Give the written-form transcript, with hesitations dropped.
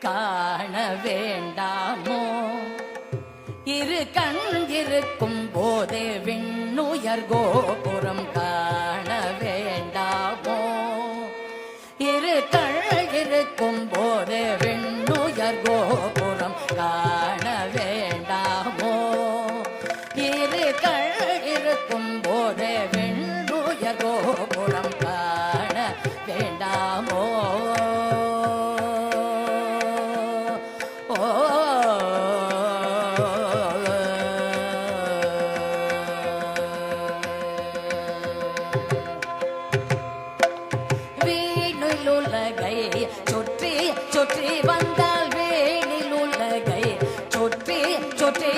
காண வேண்டாமோ? இரு கண் இருக்கும் போதே விண்ணுயர் கோபுரம் காண வேண்டாமோ? இரு கண் இருக்கும் போதே விண்ணுயர் கோபுரம் காண வேண்டாமோ? இரு கண் இருக்கும் போதே விண்ணுயர் கோபுரம் காண வேண்டாமோ? வீணிலுலகை சுற்றி சுற்றி வந்தால் வீணிலுலகை சுற்றி சுற்றி